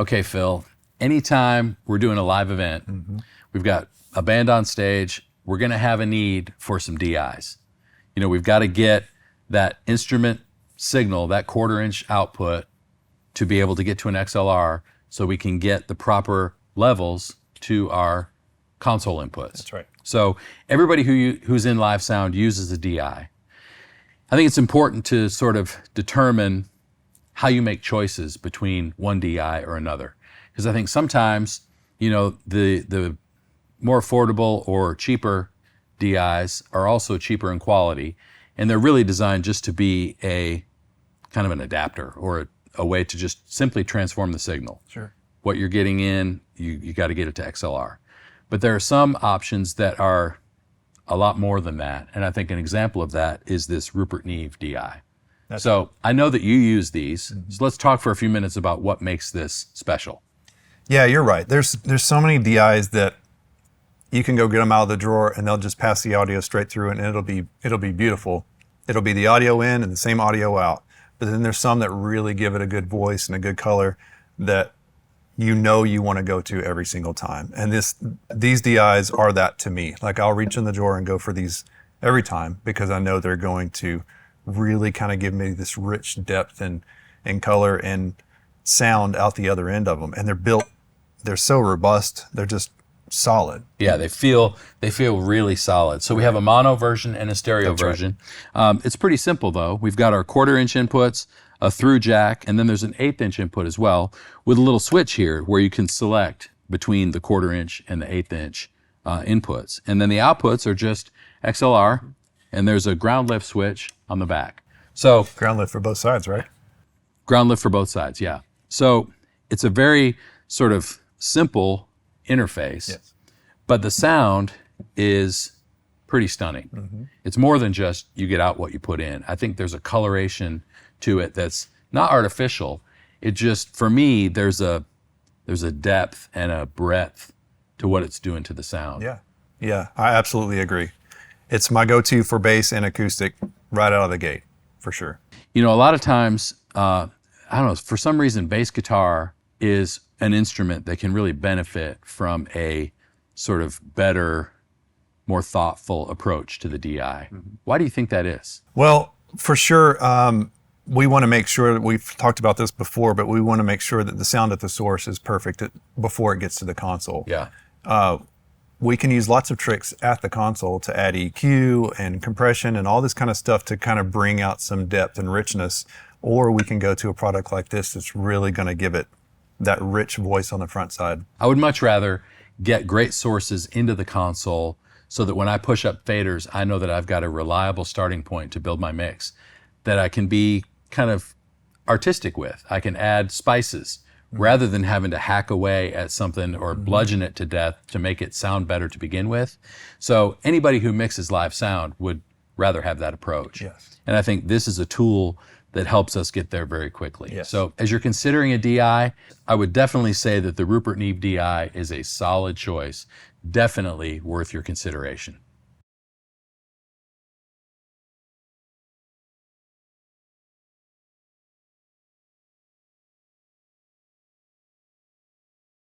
okay, Phil, anytime we're doing a live event, we've got a band on stage, we're going to have a need for some DIs. You know, we've got to get that instrument signal, that 1/4 inch output, to be able to get to an XLR so we can get the proper levels to our console inputs. That's right. So everybody who's in live sound uses a DI. I think it's important to sort of determine how you make choices between one DI or another. Because I think sometimes, you know, the more affordable or cheaper DIs are also cheaper in quality, and they're really designed just to be a kind of an adapter or a way to just simply transform the signal. Sure. What you're getting in, you got to get it to XLR. But there are some options that are a lot more than that, and I think an example of that is this Rupert Neve DI. So I know that you use these, so let's talk for a few minutes about what makes this special. Yeah, you're right. There's so many DIs that you can go get them out of the drawer and they'll just pass the audio straight through and it'll be beautiful. It'll be the audio in and the same audio out. But then there's some that really give it a good voice and a good color that you know you want to go to every single time. And these DIs are that to me. Like I'll reach in the drawer and go for these every time because I know they're going to really kind of give me this rich depth and color and sound out the other end of them. And they're so robust, they're just solid. Yeah, they feel really solid. So we have a mono version and a stereo version. Right. It's pretty simple though. We've got our 1/4 inch inputs, a through jack, and then there's an 1/8 inch input as well with a little switch here where you can select between the 1/4 inch and the 1/8 inch inputs. And then the outputs are just XLR, and there's a ground lift switch on the back. So ground lift for both sides, right? Ground lift for both sides, yeah. So it's a very sort of simple interface, yes, but the sound is pretty stunning. It's more than just you get out what you put in. I think there's a coloration to it that's not artificial. It just, for me, there's a depth and a breadth to what it's doing to the sound. Yeah, I absolutely agree. It's my go-to for bass and acoustic right out of the gate, for sure. You know, a lot of times, I don't know, for some reason, bass guitar is an instrument that can really benefit from a sort of better, more thoughtful approach to the DI. Why do you think that is? Well, for sure, we want to make sure that we've talked about this before, but we want to make sure that the sound at the source is perfect before it gets to the console. Yeah. We can use lots of tricks at the console to add EQ and compression and all this kind of stuff to kind of bring out some depth and richness. Or we can go to a product like this that's really going to give it that rich voice on the front side. I would much rather get great sources into the console so that when I push up faders, I know that I've got a reliable starting point to build my mix that I can be kind of artistic with. I can add spices rather than having to hack away at something or bludgeon it to death to make it sound better to begin with. So anybody who mixes live sound would rather have that approach. Yes. And I think this is a tool that helps us get there very quickly. Yes. So as you're considering a DI, I would definitely say that the Rupert Neve DI is a solid choice, definitely worth your consideration.